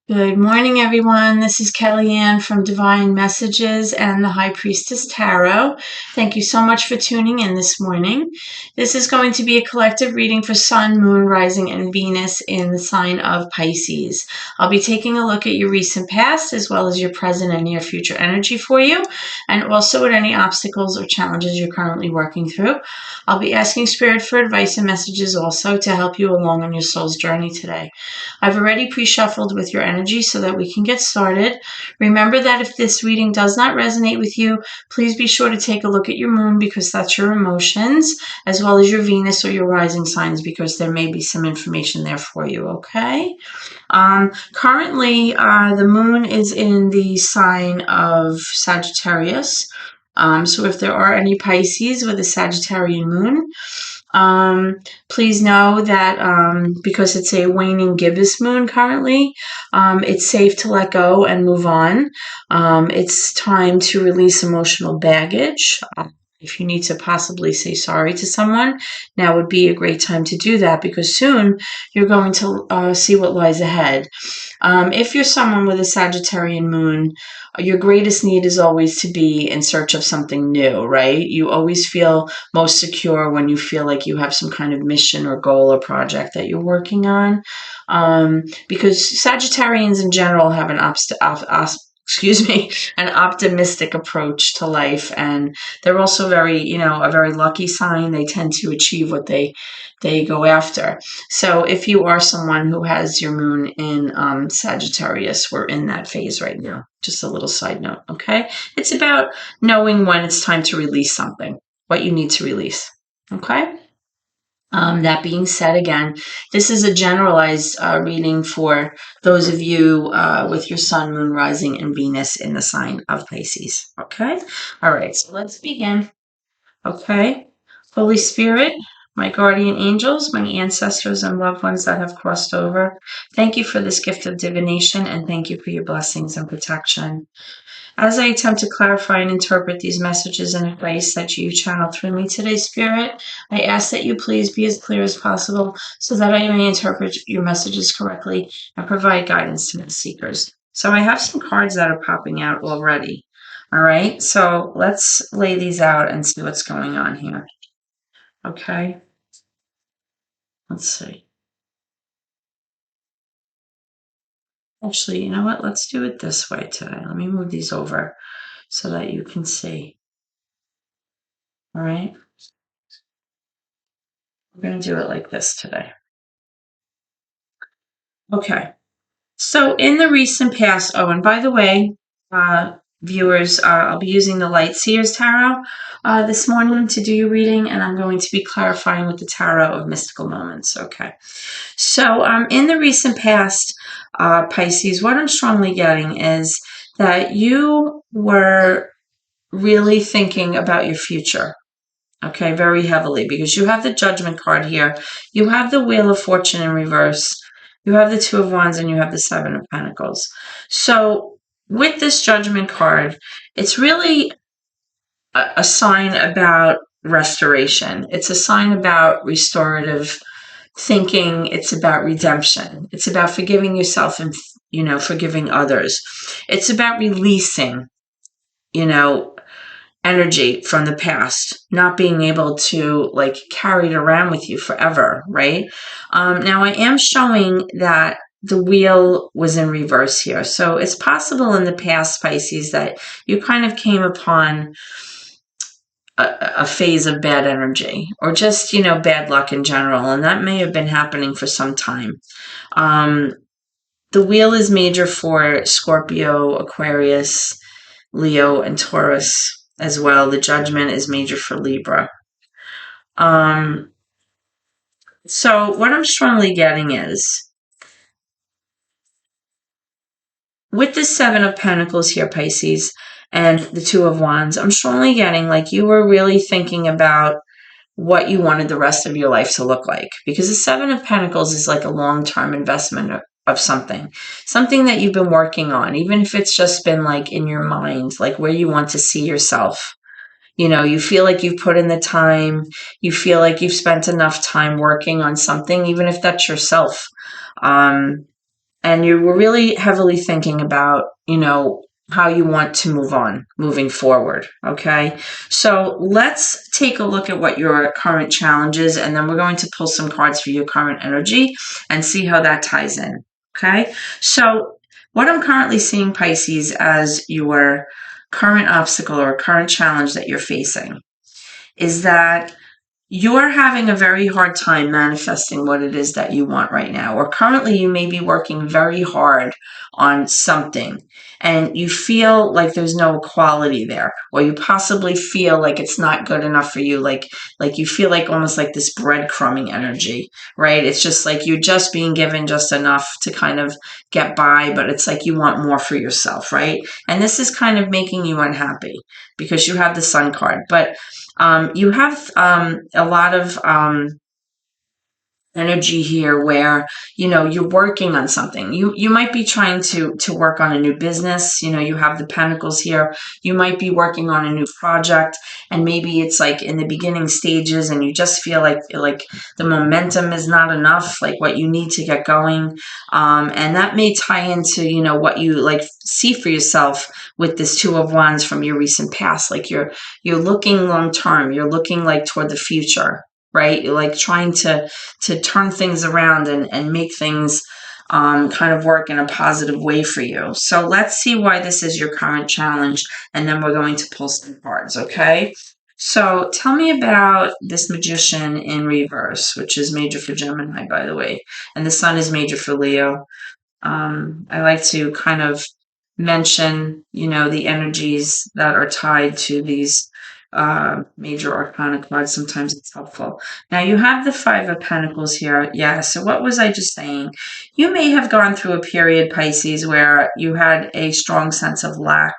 Good morning, everyone. This is Kellyanne from Divine Messages and the High Priestess Tarot. Thank you so much for tuning in this morning. This is going to be a collective reading for Sun, Moon, Rising, and Venus in the sign of Pisces. I'll be taking a look at your recent past as well as your present and near future energy for you, and also at any obstacles or challenges you're currently working through. I'll be asking Spirit for advice and messages also to help you along on your soul's journey today. I've already pre-shuffled with your energy so that we can get started. Remember that if this reading does not resonate with you, please be sure to take a look at your moon because that's your emotions, as well as your Venus or your rising signs because there may be some information there for you, okay? Currently, the moon is in the sign of Sagittarius. So if there are any Pisces with a Sagittarian moon, please know that because it's a waning gibbous moon currently, it's safe to let go and move on. It's time to release emotional baggage. If you need to possibly say sorry to someone, now would be a great time to do that because soon you're going to see what lies ahead. If you're someone with a Sagittarian moon, your greatest need is always to be in search of something new, right? You always feel most secure when you feel like you have some kind of mission or goal or project that you're working on. Because Sagittarians in general have an an optimistic approach to life, and they're also a very lucky sign. They tend to achieve what they go after. So if you are someone who has your moon in Sagittarius, we're in that phase right now. Just a little side note, okay? It's about knowing when it's time to release something, what you need to release, okay? That being said, again, this is a generalized reading for those of you with your Sun, Moon, Rising, and Venus in the sign of Pisces. Okay? All right, so let's begin. Okay? Holy Spirit, my guardian angels, my ancestors, and loved ones that have crossed over, thank you for this gift of divination, and thank you for your blessings and protection. As I attempt to clarify and interpret these messages and advice that you channel through me today, Spirit, I ask that you please be as clear as possible so that I may interpret your messages correctly and provide guidance to the seekers. So I have some cards that are popping out already. All right, so let's lay these out and see what's going on here. Okay, let's see. Actually, you know what? Let's do it this way today. Let me move these over so that you can see. All right. We're going to do it like this today. Okay. So in the recent past, oh, and by the way, viewers, I'll be using the Light Seers Tarot this morning to do your reading, and I'm going to be clarifying with the Tarot of Mystical Moments. Okay. So in the recent past, Pisces, what I'm strongly getting is that you were really thinking about your future. Okay, very heavily, because you have the Judgment card here. You have the Wheel of Fortune in reverse. You have the Two of Wands and you have the Seven of Pentacles. So with this Judgment card, it's really a sign about restoration. It's a sign about restorative thinking. It's about redemption. It's about forgiving yourself and, forgiving others. It's about releasing, energy from the past, not being able to carry it around with you forever, right? Now I am showing that the wheel was in reverse here. So it's possible in the past, Pisces, that you kind of came upon a phase of bad energy or just, bad luck in general. And that may have been happening for some time. The wheel is major for Scorpio, Aquarius, Leo, and Taurus as well. The Judgment is major for Libra. So what I'm strongly getting is, with the Seven of Pentacles here, Pisces, and the Two of Wands, I'm strongly getting you were really thinking about what you wanted the rest of your life to look like. Because the Seven of Pentacles is like a long-term investment of something that you've been working on, even if it's just been in your mind, where you want to see yourself. You feel like you've put in the time, you feel like you've spent enough time working on something, even if that's yourself. And and you were really heavily thinking about, how you want to move on moving forward. Okay. So let's take a look at what your current challenge is, and then we're going to pull some cards for your current energy and see how that ties in. Okay. So what I'm currently seeing, Pisces, as your current obstacle or current challenge that you're facing is that you're having a very hard time manifesting what it is that you want right now. Or currently you may be working very hard on something and you feel like there's no equality there, or you possibly feel like it's not good enough for you. Like you feel like almost like this breadcrumbing energy, right? It's just like you're just being given just enough to kind of get by, but it's like you want more for yourself, right? And this is kind of making you unhappy because you have the Sun card. But you have a lot of energy here where you're working on something. You might be trying to work on a new business. You have the Pentacles here. You might be working on a new project, and maybe it's like in the beginning stages and you just feel like the momentum is not enough, like what you need to get going. And that may tie into what you like see for yourself with this Two of Wands from your recent past. Like you're looking long term. You're looking like toward the future, right? You're like trying to turn things around and make things kind of work in a positive way for you. So let's see why this is your current challenge, and then we're going to pull some cards, okay? So tell me about this Magician in reverse, which is major for Gemini, by the way, and the Sun is major for Leo. I like to kind of mention, the energies that are tied to these major arcana cards. Sometimes it's helpful. Now you have the Five of Pentacles here. Yeah. So what was I just saying? You may have gone through a period, Pisces, where you had a strong sense of lack.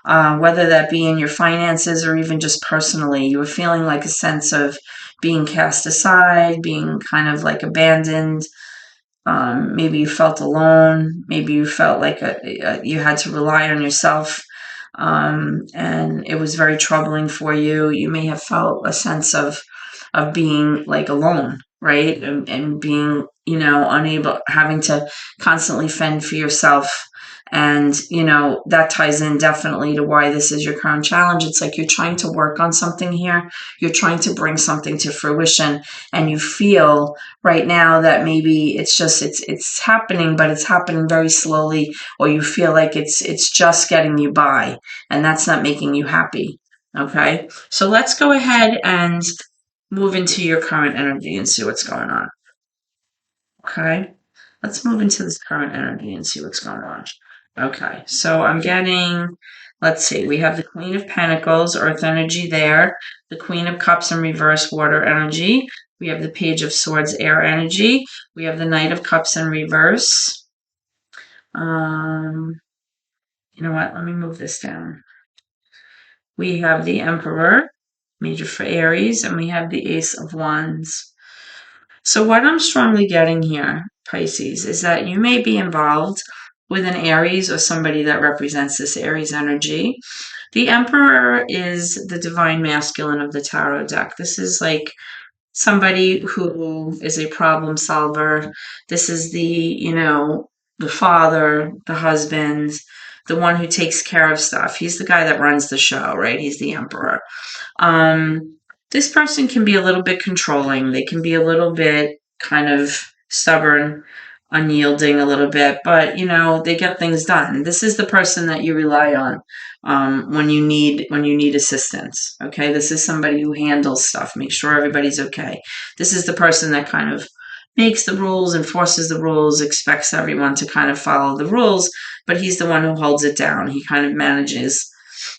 Whether that be in your finances or even just personally, you were feeling like a sense of being cast aside, being kind of like abandoned. Maybe you felt alone. Maybe you felt like you had to rely on yourself, and it was very troubling for you. You may have felt a sense of being like alone, right, and being unable, having to constantly fend for yourself. And that ties in definitely to why this is your current challenge. It's like you're trying to work on something here. You're trying to bring something to fruition, and you feel right now that maybe it's happening, but it's happening very slowly, or you feel like it's just getting you by, and that's not making you happy. Okay, so let's go ahead and move into your current energy and see what's going on. Okay, let's move into this current energy and see what's going on. Okay, so I'm getting, let's see, we have the Queen of Pentacles, earth energy there, the Queen of Cups in reverse, water energy. We have the Page of Swords, air energy. We have the Knight of Cups in reverse. You know what? Let me move this down. We have the Emperor, major for Aries, and we have the Ace of Wands. So what I'm strongly getting here, Pisces, is that you may be involved with an Aries or somebody that represents this Aries energy. The Emperor is the divine masculine of the tarot deck. This is like somebody who is a problem solver. This is the father, the husband, the one who takes care of stuff. He's the guy that runs the show, right? He's the Emperor. This person can be a little bit controlling. They can be a little bit kind of stubborn, unyielding a little bit, but they get things done. This is the person that you rely on when you need assistance. Okay, this is somebody who handles stuff, makes sure everybody's okay. This is the person that kind of makes the rules, enforces the rules, expects everyone to kind of follow the rules, but he's the one who holds it down. He kind of manages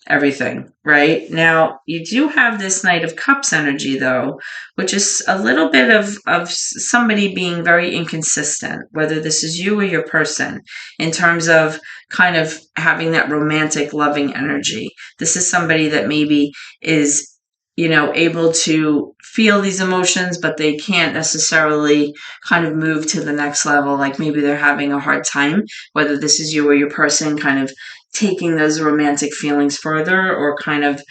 everything, right? Now, you do have this Knight of Cups energy, though, which is a little bit of somebody being very inconsistent, whether this is you or your person, in terms of kind of having that romantic, loving energy. This is somebody that maybe is able to feel these emotions, but they can't necessarily kind of move to the next level. Like maybe they're having a hard time, whether this is you or your person, kind of taking those romantic feelings further, or kind of,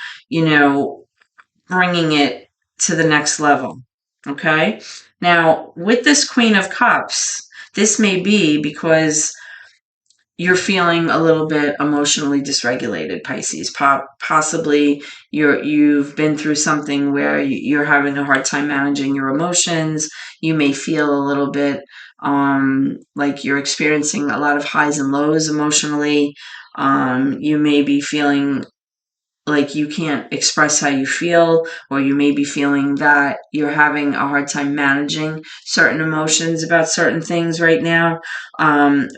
bringing it to the next level. Okay. Now, with this Queen of Cups, this may be because you're feeling a little bit emotionally dysregulated, Pisces. Possibly you've been through something where you're having a hard time managing your emotions. You may feel a little bit like you're experiencing a lot of highs and lows emotionally. You may be feeling like you can't express how you feel, or you may be feeling that you're having a hard time managing certain emotions about certain things right now,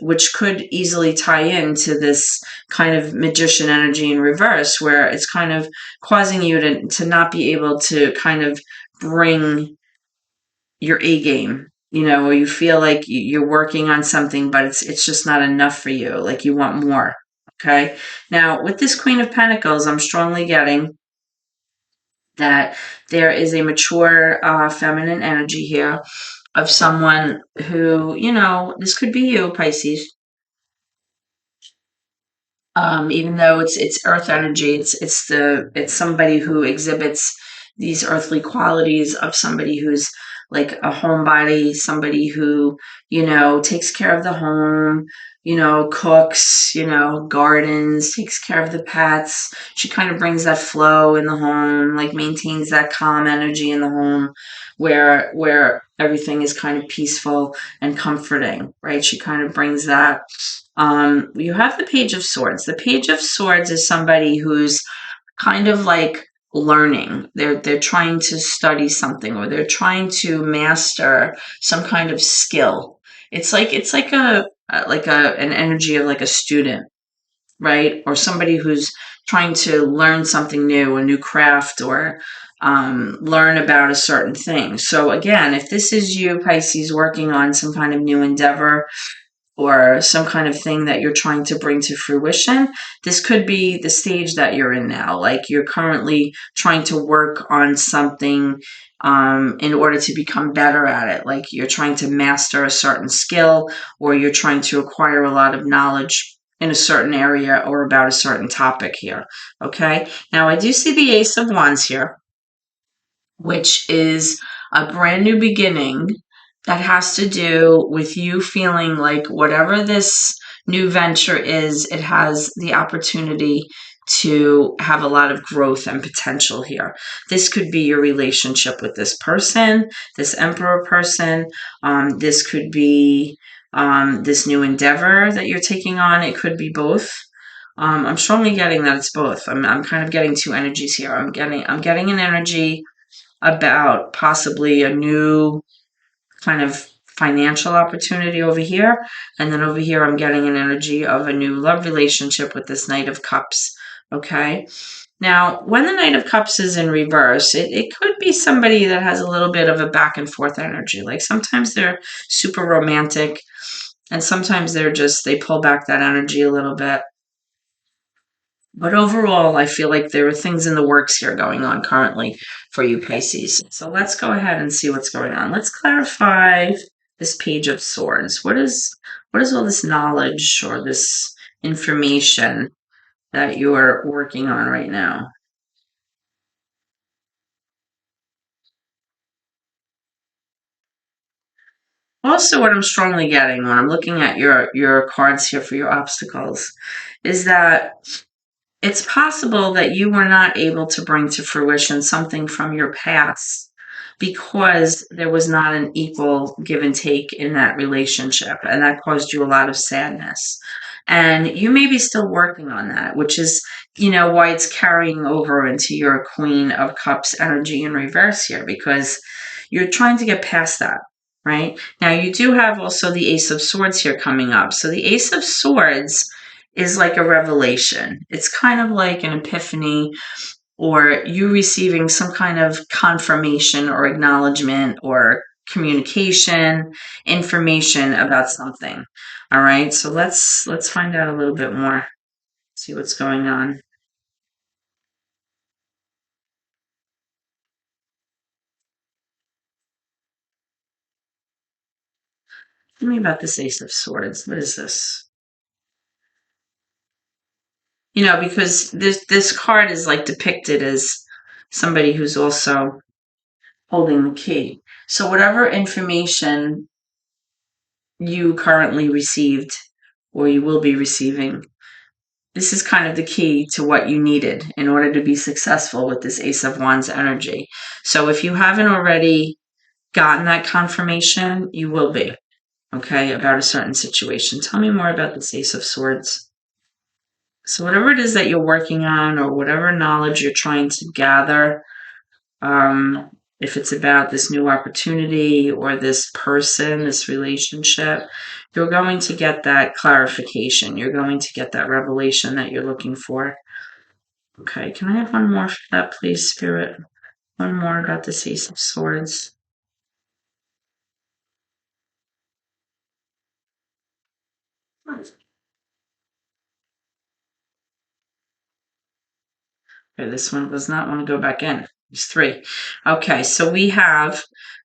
which could easily tie into this kind of magician energy in reverse, where it's kind of causing you to not be able to kind of bring your A game, or you feel like you're working on something, but it's just not enough for you, like you want more. Okay. Now, with this Queen of Pentacles, I'm strongly getting that there is a mature feminine energy here of someone who, this could be you, Pisces. Even though it's earth energy, it's somebody who exhibits these earthly qualities of somebody who's like a homebody, somebody who, takes care of the home, cooks, gardens, takes care of the pets. She kind of brings that flow in the home, like maintains that calm energy in the home where everything is kind of peaceful and comforting, right? She kind of brings that. You have the Page of Swords. The Page of Swords is somebody who's kind of like learning. They're trying to study something, or they're trying to master some kind of skill. It's like an energy of like a student, right? Or somebody who's trying to learn something new, a new craft, or learn about a certain thing. So again, if this is you, Pisces, working on some kind of new endeavor, or some kind of thing that you're trying to bring to fruition, this could be the stage that you're in now. Like you're currently trying to work on something in order to become better at it. Like you're trying to master a certain skill, or you're trying to acquire a lot of knowledge in a certain area or about a certain topic here. Okay. Now I do see the Ace of Wands here, which is a brand new beginning that has to do with you feeling like whatever this new venture is, it has the opportunity to have a lot of growth and potential here. This could be your relationship with this person, this Emperor person. This could be this new endeavor that you're taking on. It could be both. I'm strongly getting that it's both. I'm kind of getting two energies here. I'm getting an energy about possibly a new kind of financial opportunity over here. And then over here, I'm getting an energy of a new love relationship with this Knight of Cups. Okay. Now, when the Knight of Cups is in reverse, it could be somebody that has a little bit of a back and forth energy. Like sometimes they're super romantic, and sometimes they pull back that energy a little bit. But overall, I feel like there are things in the works here going on currently for you, Pisces. So let's go ahead and see what's going on. Let's clarify this Page of Swords. What is all this knowledge or this information that you're working on right now? Also, what I'm strongly getting when I'm looking at your cards here for your obstacles is that it's possible that you were not able to bring to fruition something from your past because there was not an equal give and take in that relationship, and that caused you a lot of sadness. And you may be still working on that, which is, why it's carrying over into your Queen of Cups energy in reverse here, because you're trying to get past that. Right? Now, you do have also the Ace of Swords here coming up. So the Ace of Swords is like a revelation. It's kind of like an epiphany, or you receiving some kind of confirmation or acknowledgement or communication, information about something. All right, so let's find out a little bit more, see what's going on. Tell me about this Ace of Swords. What is this? Because this card is like depicted as somebody who's also holding the key. So whatever information you currently received or you will be receiving. This is kind of the key to what you needed in order to be successful with this Ace of Wands energy. So if you haven't already gotten that confirmation, you will be, okay, about a certain situation. Tell me more about this Ace of Swords. So whatever it is that you're working on or whatever knowledge you're trying to gather, if it's about this new opportunity or this person, this relationship, you're going to get that clarification. You're going to get that revelation that you're looking for. Okay, can I have one more for that, please, Spirit? One more about this Ace of Swords. Okay, this one does not want to go back in. There's 3. Okay, so we have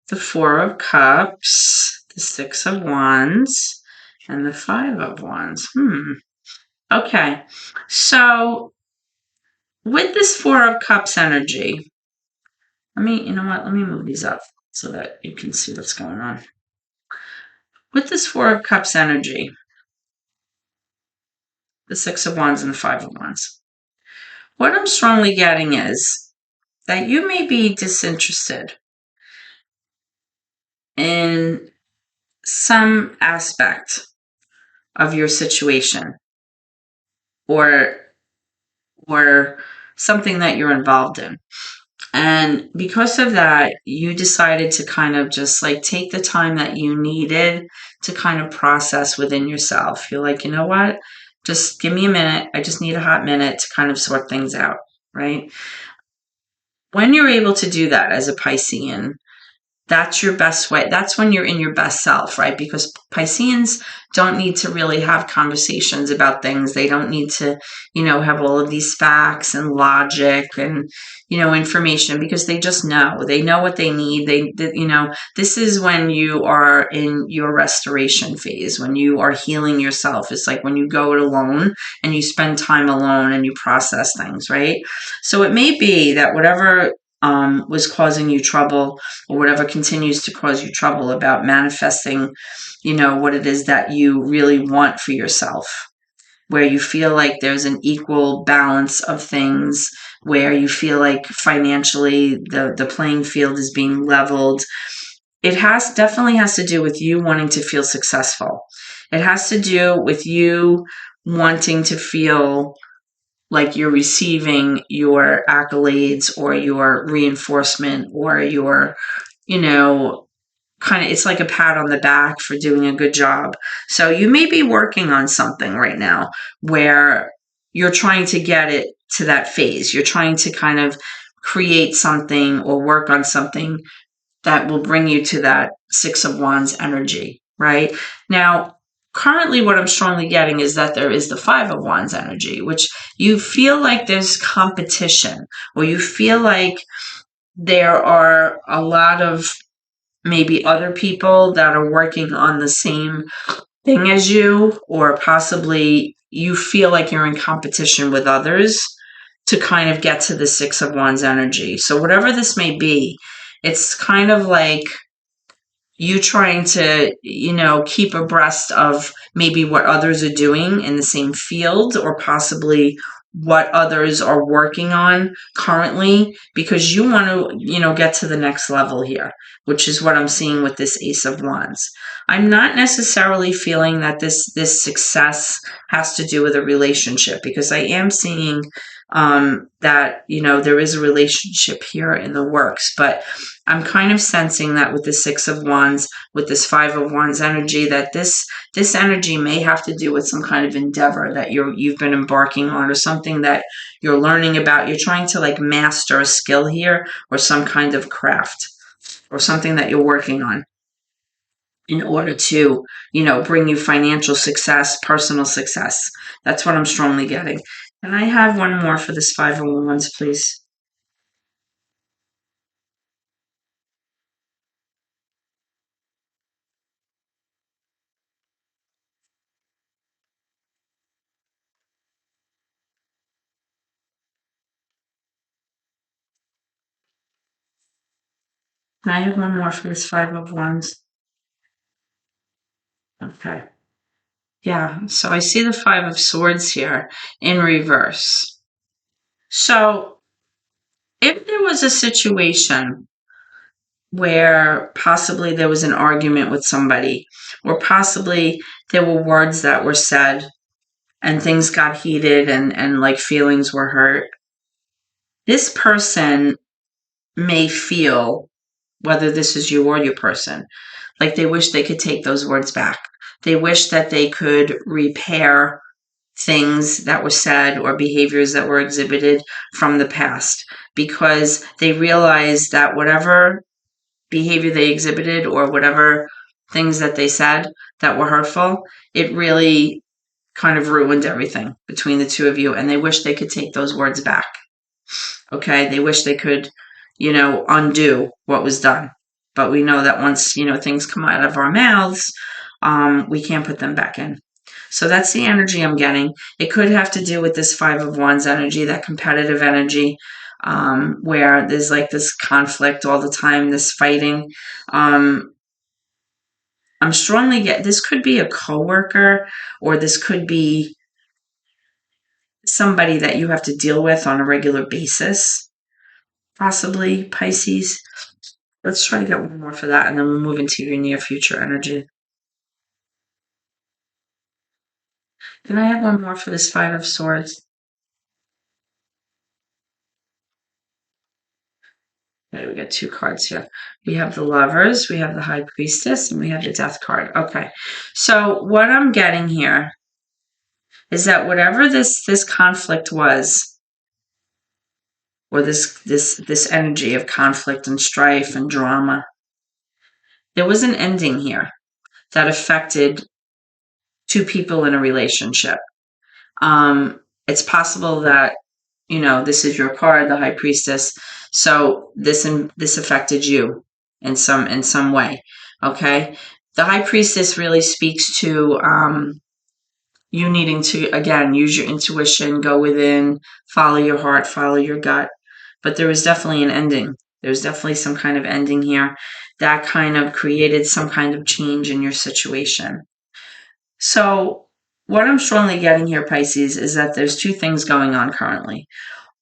the 4 of Cups, the 6 of Wands, and the 5 of Wands. Okay, so with this 4 of Cups energy, you know what? Let me move these up so that you can see what's going on. With this 4 of Cups energy, the 6 of Wands and the 5 of Wands, what I'm strongly getting is that you may be disinterested in some aspect of your situation or something that you're involved in. And because of that, you decided to kind of just like take the time that you needed to kind of process within yourself. You're like, you know what? Just give me a minute. I just need a hot minute to kind of sort things out, right? When you're able to do that as a Piscean, that's your best way. That's when you're in your best self, right? Because Pisceans don't need to really have conversations about things. They don't need to, have all of these facts and logic and, information because they just know. They know what they need. This is when you are in your restoration phase, when you are healing yourself. It's like when you go it alone and you spend time alone and you process things, right? So it may be that whatever was causing you trouble or whatever continues to cause you trouble about manifesting, what it is that you really want for yourself, where you feel like there's an equal balance of things, where you feel like financially the playing field is being leveled. It definitely has to do with you wanting to feel successful. It has to do with you wanting to feel like you're receiving your accolades or your reinforcement or your, kind of, it's like a pat on the back for doing a good job. So you may be working on something right now where you're trying to get it to that phase. You're trying to kind of create something or work on something that will bring you to that 6 of Wands energy, right? Now, currently what I'm strongly getting is that there is the 5 of Wands energy, which you feel like there's competition, or you feel like there are a lot of maybe other people that are working on the same thing as you, or possibly you feel like you're in competition with others to kind of get to the 6 of Wands energy. So whatever this may be, it's kind of like you trying to, keep abreast of maybe what others are doing in the same field or possibly what others are working on currently because you want to, get to the next level here, which is what I'm seeing with this Ace of Wands. I'm not necessarily feeling that this success has to do with a relationship because I am seeing that, there is a relationship here in the works, but I'm kind of sensing that with the 6 of Wands, with this 5 of Wands energy, that this energy may have to do with some kind of endeavor that you've been embarking on or something that you're learning about. You're trying to like master a skill here or some kind of craft or something that you're working on in order to, bring you financial success, personal success. That's what I'm strongly getting. Can I have one more for this 5 of Wands, please? Can I have one more for this 5 of Wands? Okay. Yeah, so I see the Five of Swords here in reverse. So if there was a situation where possibly there was an argument with somebody, or possibly there were words that were said and things got heated and like feelings were hurt, this person may feel, whether this is you or your person, like they wish they could take those words back. They wish that they could repair things that were said or behaviors that were exhibited from the past, because they realize that whatever behavior they exhibited or whatever things that they said that were hurtful, it really kind of ruined everything between the two of you, and they wish they could take those words back. Okay, they wish they could, undo what was done. But we know that once, things come out of our mouths, we can't put them back in. So that's the energy I'm getting. It could have to do with this Five of Wands energy, that competitive energy, where there's like this conflict all the time, this fighting. I'm strongly this could be a coworker, or this could be somebody that you have to deal with on a regular basis, possibly Pisces. Let's try to get one more for that, and then we'll move into your near future energy. Can I have one more for this Five of Swords? Okay, we got two cards here. We have the Lovers, we have the High Priestess, and we have the Death card. Okay, so what I'm getting here is that whatever this conflict was, or this energy of conflict and strife and drama, there was an ending here that affected two people in a relationship. It's possible that, this is your card, the High Priestess. So this affected you in some way. Okay. The High Priestess really speaks to, you needing to, again, use your intuition, go within, follow your heart, follow your gut. But there was definitely an ending. There's definitely some kind of ending here that kind of created some kind of change in your situation. So what I'm strongly getting here, Pisces, is that there's two things going on currently.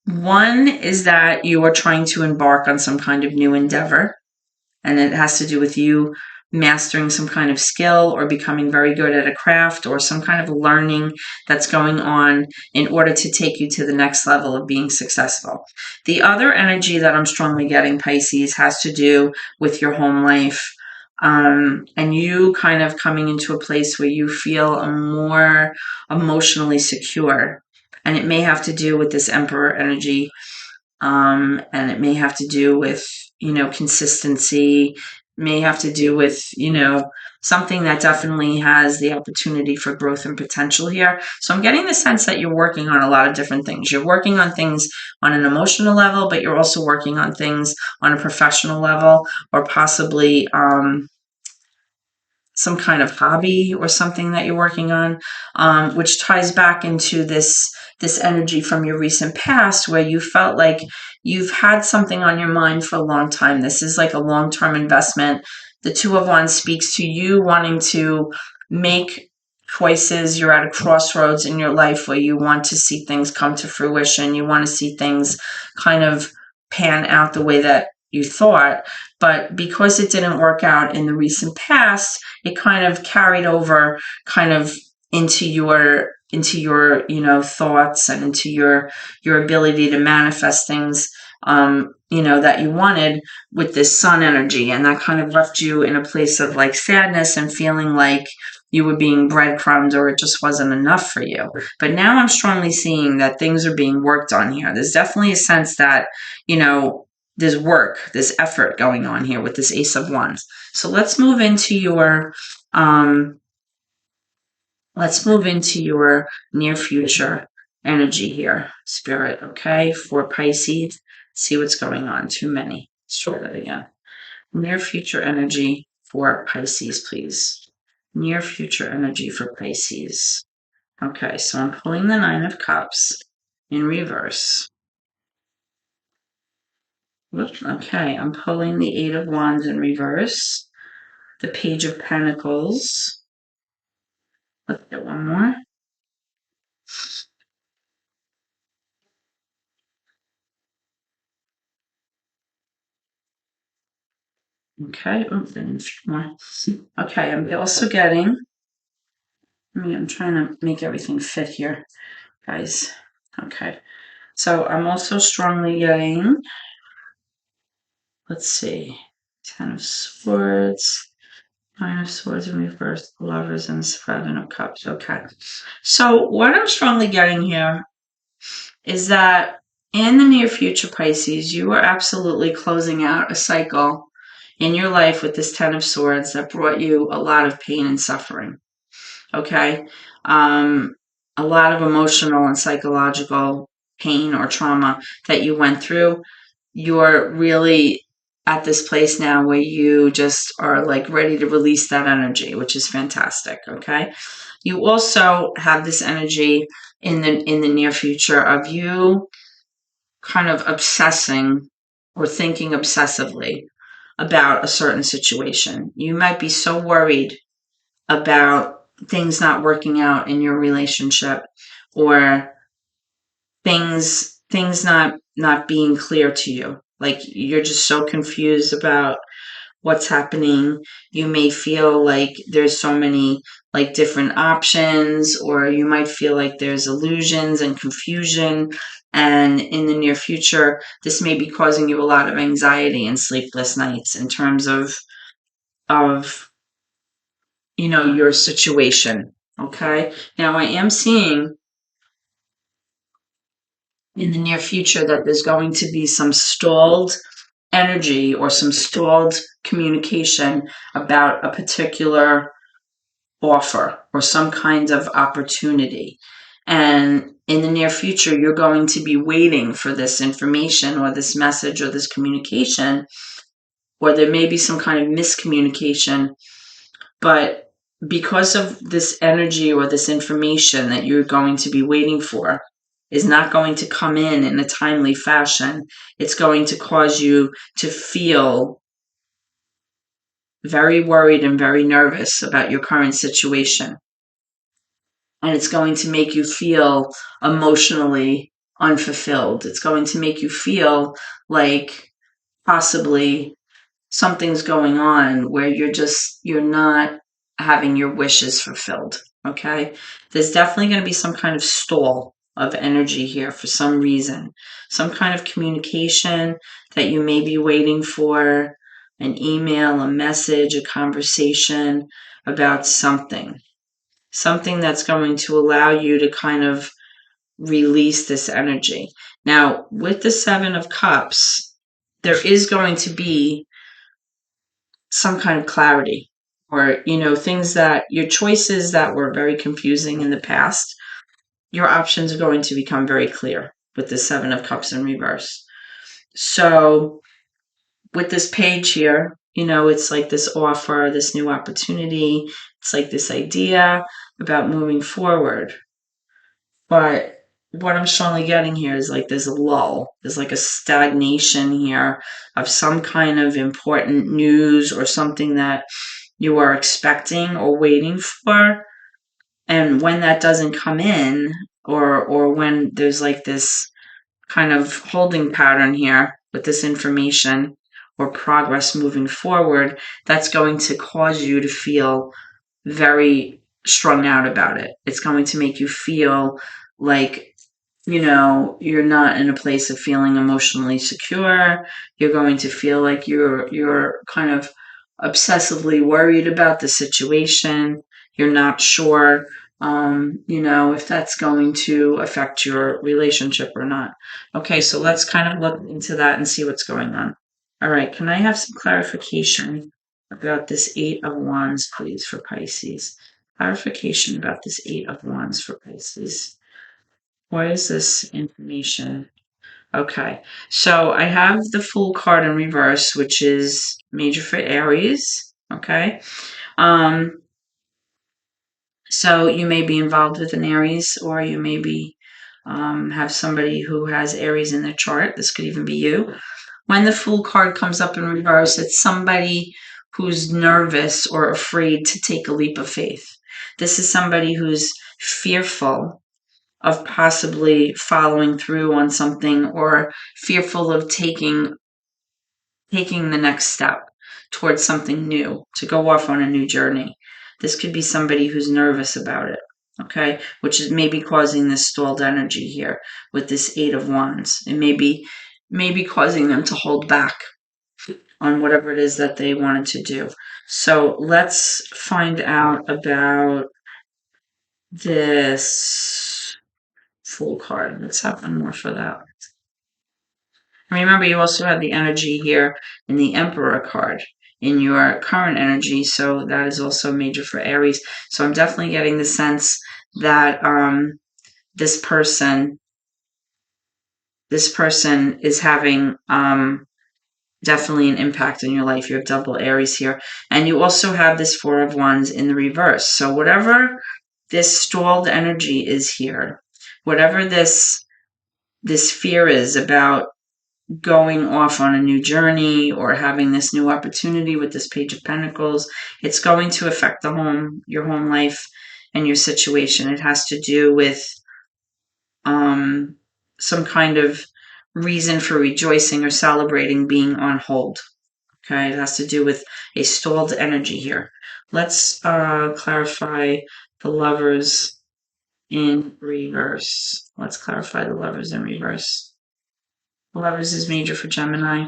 One is that you are trying to embark on some kind of new endeavor, and it has to do with you mastering some kind of skill or becoming very good at a craft or some kind of learning that's going on in order to take you to the next level of being successful. The other energy that I'm strongly getting, Pisces, has to do with your home life, and you kind of coming into a place where you feel more emotionally secure. And it may have to do with this Emperor energy, and it may have to do with, consistency, may have to do with, something that definitely has the opportunity for growth and potential here. So I'm getting the sense that you're working on a lot of different things. You're working on things on an emotional level, but you're also working on things on a professional level, or possibly some kind of hobby or something that you're working on, which ties back into this energy from your recent past, where you felt like you've had something on your mind for a long time. This is like a long-term investment. The Two of Wands speaks to you wanting to make choices. You're at a crossroads in your life where you want to see things come to fruition. You want to see things kind of pan out the way that you thought, but because it didn't work out in the recent past, it kind of carried over kind of into your thoughts and into your ability to manifest things that you wanted with this Sun energy, and that kind of left you in a place of like sadness and feeling like you were being breadcrumbed, or it just wasn't enough for you. But now I'm strongly seeing that things are being worked on here. There's definitely a sense that there's work, there's effort going on here with this Ace of Wands. So let's move into your near future energy here, Spirit, okay, for Pisces. See what's going on. Too many. Let's try that again. Near future energy for Pisces, please. Near future energy for Pisces. Okay, so I'm pulling the Nine of Cups in reverse. Okay, I'm pulling the Eight of Wands in reverse, the Page of Pentacles, Let's get one more. Okay, oops, a few more. Okay, I'm also getting, I'm trying to make everything fit here, guys. Okay, so I'm also strongly getting, let's see, Ten of Swords, Nine of Swords in reverse, Lovers, and Seven of Cups. Okay, so what I'm strongly getting here is that in the near future, Pisces, you are absolutely closing out a cycle in your life with this Ten of Swords that brought you a lot of pain and suffering. Okay? A lot of emotional and psychological pain or trauma that you went through. You're really at this place now where you just are like ready to release that energy, which is fantastic. Okay? You also have this energy in the near future of you kind of obsessing or thinking obsessively about a certain situation. You might be so worried about things not working out in your relationship, or things not being clear to you. Like you're just so confused about what's happening. You may feel like there's so many like different options, or you might feel like there's illusions and confusion. And in the near future, this may be causing you a lot of anxiety and sleepless nights in terms of your situation. Okay. Now I am seeing in the near future that there's going to be some stalled energy or some stalled communication about a particular offer or some kind of opportunity. And in the near future, you're going to be waiting for this information or this message or this communication, or there may be some kind of miscommunication. But because of this energy or this information that you're going to be waiting for is not going to come in a timely fashion, it's going to cause you to feel very worried and very nervous about your current situation. And it's going to make you feel emotionally unfulfilled. It's going to make you feel like possibly something's going on where you're not having your wishes fulfilled. Okay. There's definitely going to be some kind of stall of energy here for some reason, some kind of communication that you may be waiting for, an email, a message, a conversation about something that's going to allow you to kind of release this energy. Now, with the Seven of Cups, there is going to be some kind of clarity, or things that your choices that were very confusing in the past, your options are going to become very clear with the Seven of Cups in reverse. So with this page here, it's like this offer, this new opportunity, it's like this idea about moving forward. But what I'm strongly getting here is like there's a lull. There's like a stagnation here of some kind of important news or something that you are expecting or waiting for. And when that doesn't come in, or when there's like this kind of holding pattern here with this information or progress moving forward, that's going to cause you to feel very strung out about it. It's going to make you feel like you're not in a place of feeling emotionally secure. You're going to feel like you're kind of obsessively worried about the situation. You're not sure, if that's going to affect your relationship or not. Okay, so let's kind of look into that and see what's going on. All right, can I have some clarification about this Eight of Wands, please, for Pisces? Clarification about this Eight of Wands for Pisces. Why is this information? Okay, so I have the Fool card in reverse, which is major for Aries. Okay, so you may be involved with an Aries, or you may be have somebody who has Aries in their chart. This could even be you. When the Fool card comes up in reverse, it's somebody who's nervous or afraid to take a leap of faith. This is somebody who's fearful of possibly following through on something, or fearful of taking the next step towards something new, to go off on a new journey. This could be somebody who's nervous about it, okay? Which is maybe causing this stalled energy here with this Eight of Wands. It may be causing them to hold back on whatever it is that they wanted to do. So let's find out about this Fool card. Let's have one more for that. Remember, you also have the energy here in the Emperor card in your current energy, so that is also major for Aries. So I'm definitely getting the sense that this person is having definitely an impact in your life. You have double Aries here, and you also have this Four of Wands in the reverse. So whatever this stalled energy is here, whatever this fear is about going off on a new journey or having this new opportunity with this Page of Pentacles, it's going to affect your home life and your situation. It has to do with some kind of reason for rejoicing or celebrating being on hold. Okay, it has to do with a stalled energy here. Let's clarify the Lovers in reverse. Let's clarify the Lovers in reverse. The Lovers is major for Gemini.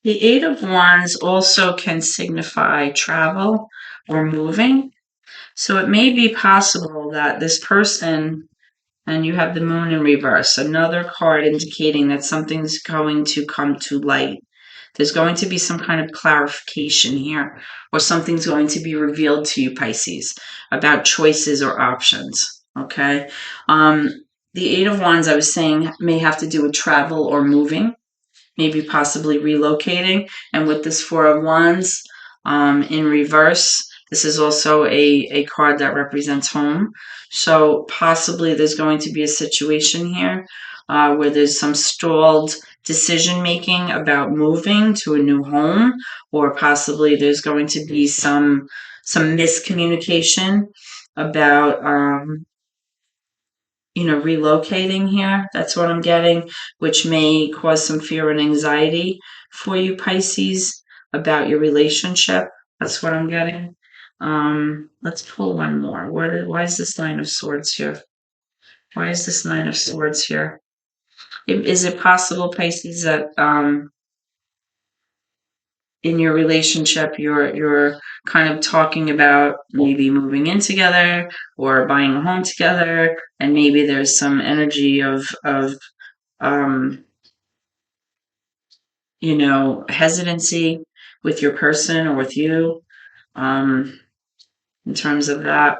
The Eight of Wands also can signify travel or moving. So it may be possible that this person, and you have the Moon in reverse, another card indicating that something's going to come to light. There's going to be some kind of clarification here, or something's going to be revealed to you, Pisces, about choices or options, okay? The Eight of Wands, I was saying, may have to do with travel or moving, maybe possibly relocating. And with this Four of Wands in reverse, this is also a card that represents home. So possibly there's going to be a situation here where there's some stalled decision making about moving to a new home, or possibly there's going to be some miscommunication about relocating here. That's what I'm getting, which may cause some fear and anxiety for you, Pisces, about your relationship. That's what I'm getting. Let's pull one more. Why is this Nine of Swords here? Why is this Nine of Swords here? Is it possible, Pisces, that in your relationship you're kind of talking about maybe moving in together or buying a home together, and maybe there's some energy of hesitancy with your person or with you in terms of that.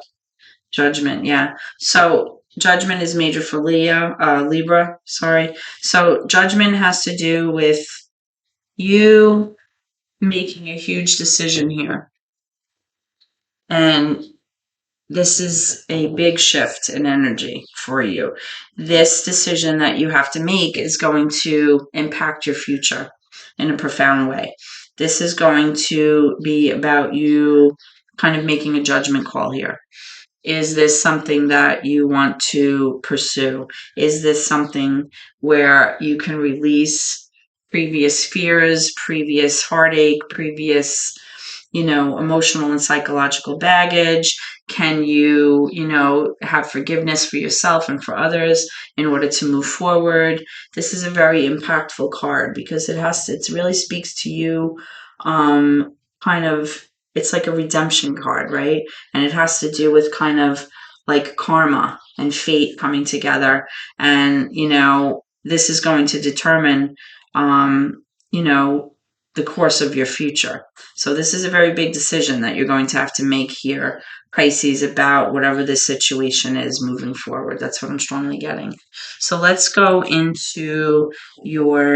Judgment, yeah. So Judgment is major for Libra, sorry. So Judgment has to do with you making a huge decision here. And this is a big shift in energy for you. This decision that you have to make is going to impact your future in a profound way. This is going to be about you kind of making a judgment call here. Is this something that you want to pursue? Is this something where you can release previous fears, previous heartache, previous emotional and psychological baggage? Can you, have forgiveness for yourself and for others in order to move forward? This is a very impactful card because it really speaks to you, kind of, it's like a redemption card, right? And it has to do with kind of like karma and fate coming together. And, this is going to determine, the the course of your future. So this is a very big decision that you're going to have to make here, Pisces, about whatever this situation is moving forward. That's what I'm strongly getting. So let's go into your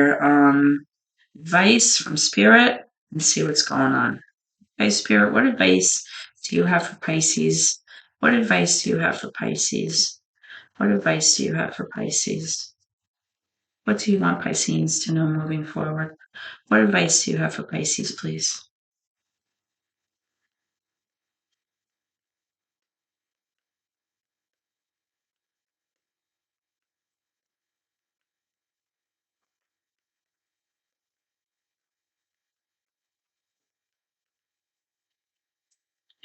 advice from Spirit and see what's going on. Okay, Spirit, what advice do you have for Pisces? What advice do you have for Pisces? What advice do you have for Pisces? What do you want Pisces to know moving forward? What advice do you have for Pisces, please?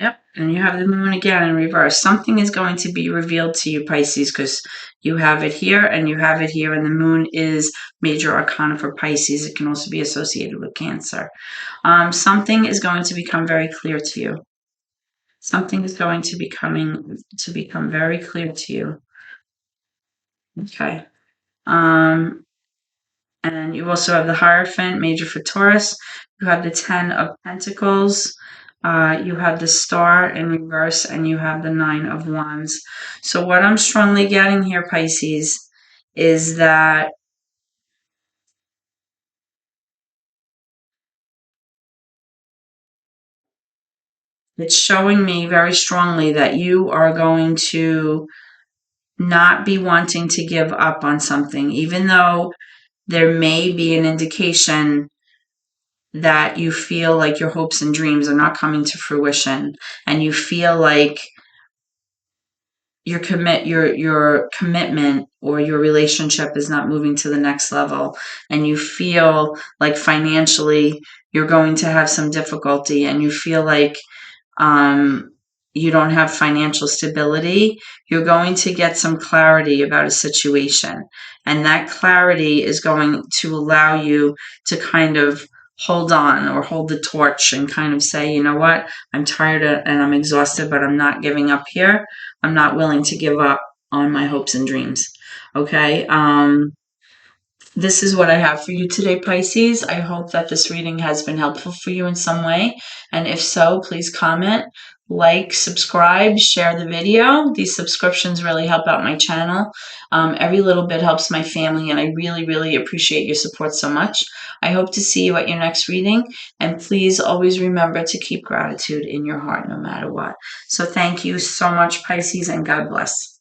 Yep, and you have the moon again in reverse. Something is going to be revealed to you, Pisces, because you have it here and you have it here, and the moon is major arcana for Pisces. It can also be associated with Cancer. Something is going to become very clear to you. Something is going to become very clear to you. Okay. And you also have the Hierophant, major for Taurus. You have the Ten of Pentacles. You have the Star in reverse, and you have the Nine of Wands. So what I'm strongly getting here, Pisces, is that it's showing me very strongly that you are going to not be wanting to give up on something, even though there may be an indication that you feel like your hopes and dreams are not coming to fruition, and you feel like your commitment or your relationship is not moving to the next level, and you feel like financially you're going to have some difficulty, and you feel like um, you don't have financial stability, you're going to get some clarity about a situation. And that clarity is going to allow you to kind of hold on or hold the torch and kind of say, you know what, I'm tired and I'm exhausted, but I'm not giving up here. I'm not willing to give up on my hopes and dreams. Okay. This is what I have for you today, Pisces. I hope that this reading has been helpful for you in some way. And if so, please comment, like, subscribe, share the video. These subscriptions really help out my channel. Every little bit helps my family, and I really, really appreciate your support so much. I hope to see you at your next reading. And please always remember to keep gratitude in your heart no matter what. So thank you so much, Pisces, and God bless.